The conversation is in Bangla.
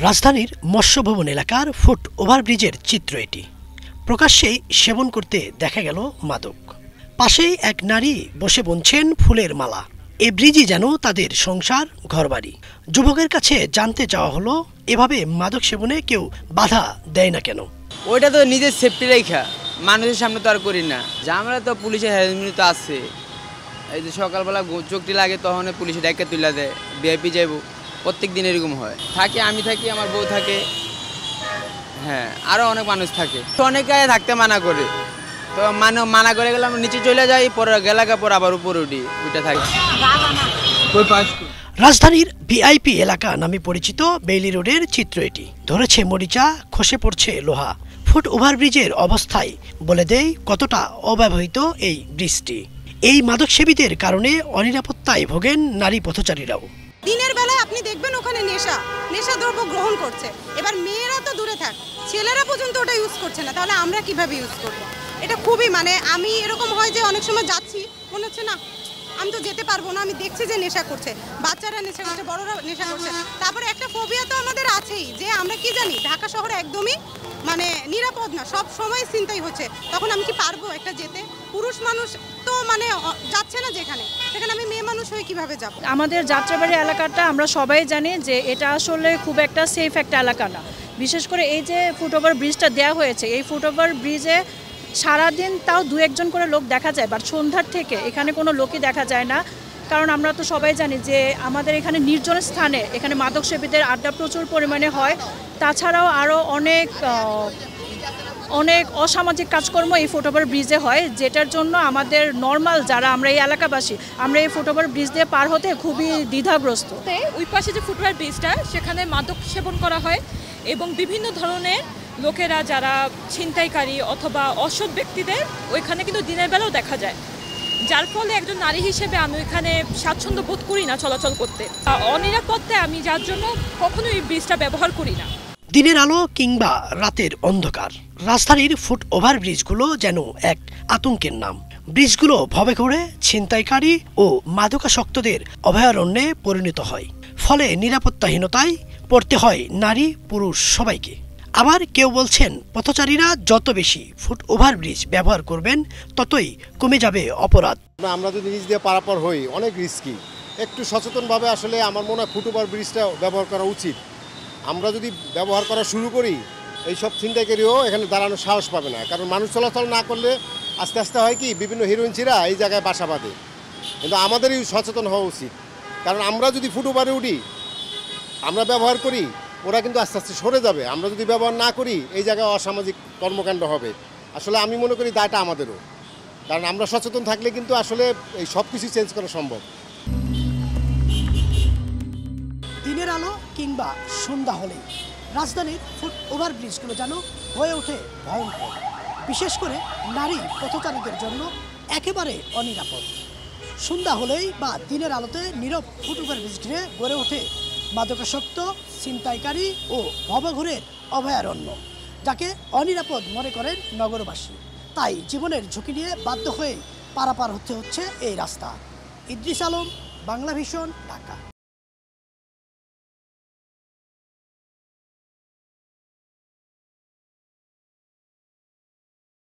রাজধানীর মৎস্য ভবন এলাকার ফুট ওভারব্রিজের চিত্র এটি। প্রকাশ্যেই সেবন করতে দেখা গেল মাদক। পাশেই এক নারী বসে বুনছেন ফুলের মালা। এ ব্রিজই যেন তাদের সংসার, ঘরবাড়ি। যুবকের কাছে জানতে চাওয়া হলো, এভাবে মাদক সেবনে কেউ বাধা দেয় না কেন? ওইটা তো নিজের সেফটি রেখা, মানুষের সামনে তো আর করি না। আমরা তো পুলিশের হেলমেট তো আছে, এই যে সকালবেলা চোখটি লাগে তখন পুলিশে ডাইকা তুলে দেয়, ভিআইপি যাইব। প্রত্যেক দিন এরকম হয়। থাকি, আমি থাকি, আমার বউ থাকে, হ্যাঁ আরও অনেক মানুষ থাকে। অনেকে থাকতে মানা করে, তো মানা করে গেলে আমরা নিচে চলে যাই, পরে গেলাকে পর আবার উপরে উঠি, ওইটা থাকি। রাজধানীর ভিআইপি এলাকা নামে পরিচিত বেইলি রোডের চিত্র এটি। ধরেছে মরিচা, খসে পড়ছে লোহা। ফুট ওভারব্রিজের অবস্থায় বলে দেয় কতটা অব্যবহৃত এই ব্রিজটি। এই মাদক সেবীদের কারণে অনিরাপত্তায় ভোগেন নারী পথচারীরাও। দিনের বেলায় আপনি দেখবেন ওখানে নেশা দ্রব্য গ্রহণ করছে। এবার মেয়েরা তো দূরে থাক, ছেলেরা পর্যন্ত ওটা ইউজ করছে না, তাহলে আমরা কিভাবে ইউজ করব? এটা খুবই আমি এরকম হয় যে অনেক সময় যাচ্ছি, মনে হচ্ছে না আমি তো যেতে পারবো না, আমি দেখছি যে নেশা করছে, বাচ্চারা নেশা করছে, বড়রা নেশা করছে। তারপরে একটা ফোবিয়া তো আমাদের আছেই, যে আমরা কি জানি ঢাকা শহরে একদমই নিরাপদ না, সব সময় চিন্তাই হচ্ছে। তখন আমি কি পারবো একটা যেতে? পুরুষ মানুষ তো যাচ্ছে না, সেখানে আমি মেয়ে মানুষ হয়ে কিভাবে যাব? আমাদের যাত্রাবাড়ি এলাকাটা আমরা সবাই জানি যে এটা আসলে খুব একটা সেফ একটা এলাকা না। বিশেষ করে এই যে ফুটওভার ব্রিজটা দেওয়া হয়েছে, এই ফুটওভার ব্রিজে সারাদিন তাও দু একজন করে লোক দেখা যায়, বাট সন্ধ্যার থেকে এখানে কোনো লোকই দেখা যায় না। কারণ আমরা তো সবাই জানি যে আমাদের এখানে নির্জন স্থানে এখানে মাদক সেবীদের আড্ডা প্রচুর পরিমাণে হয়। তাছাড়াও আরও অনেক অসামাজিক কাজকর্ম এই ফুটওভার ব্রিজে হয়, যেটার জন্য আমাদের নর্মাল যারা আমরা এই এলাকাবাসী, আমরা এই ফুটওভার ব্রিজ দিয়ে পার হতে খুবই দ্বিধাগ্রস্ত। ওই পাশে যে ফুটওভার ব্রিজটা, সেখানে মাদক সেবন করা হয় এবং বিভিন্ন ধরনের লোকেরা যারা ছিনতাইকারী অথবা অসৎ ব্যক্তিদের ওইখানে কিন্তু দিনের বেলাও দেখা যায়, যার ফলে একজন নারী হিসেবে আমি ওইখানে স্বাচ্ছন্দ্য বোধ করি না চলাচল করতে। অনিরাপত্তায় আমি যার জন্য কখনোই এই ব্রিজটা ব্যবহার করি না। দিনের আলো কিংবা রাতের অন্ধকার, রাজধানীর ফুট ওভার ব্রিজগুলো যেন এক আতঙ্কের নাম। ব্রিজগুলো ভবে করে ছিনতাইকারী ও মাদকাসক্তদের অভয়ারণ্যে পরিণত হয়। ফলে নিরাপত্তাহীনতায় পড়তে হয় নারী পুরুষ সবাইকে। আবার কেউ বলছেন, পথচারীরা যত বেশি ফুট ওভার ব্রিজ ব্যবহার করবেন ততই কমে যাবে অপরাধ। আমরা যদি নিচ দিয়ে পারাপার হই, অনেক রিস্কি। একটু সচেতনভাবে আসলে আমার মনে হয় ফুট ওভার ব্রিজটা ব্যবহার করা উচিত। আমরা যদি ব্যবহার করা শুরু করি, এইসব ছিনতাইকারীও এখানে দাঁড়ানোর সাহস পাবে না। কারণ মানুষ চলাচল না করলে আস্তে আস্তে হয় কি, বিভিন্ন হিরোইনছিরা এই জায়গায় বাসা বাঁধে। কিন্তু আমাদেরই সচেতন হওয়া উচিত। কারণ আমরা যদি ফুট ওভারে উঠি, আমরা ব্যবহার করি, ওরা কিন্তু আস্তে আস্তে সরে যাবে। আমরা যদি ব্যবহার না করি, এই জায়গায় অসামাজিক কর্মকাণ্ড হবে। আসলে আমি মনে করি দায়টা আমাদেরও, কারণ আমরা সচেতন থাকলে কিন্তু আসলে এই সব কিছু চেঞ্জ করা সম্ভব। দিনের আলো কিংবা সন্ধ্যা হলেই রাজধানীর ফুট ওভার ব্রিজগুলো যেন হয়ে ওঠে ভয়ঙ্কর, বিশেষ করে নারী পথচারীদের জন্য একেবারে অনিরাপদ। সন্ধ্যা হলেই বা দিনের আলোতে নীরব ফুট ওভার ব্রিজ ঘিরে গড়ে ওঠে মাদকাসক্ত, ছিনতাইকারী ও ভবঘুরের অভয়ারণ্য, যাকে অনিরাপদ মনে করেন নগরবাসী। তাই জীবনের ঝুঁকি নিয়ে বাধ্য হয়ে পারাপার হতে হচ্ছে এই রাস্তা। ইদ্রিস আলম, বাংলা ভিশন।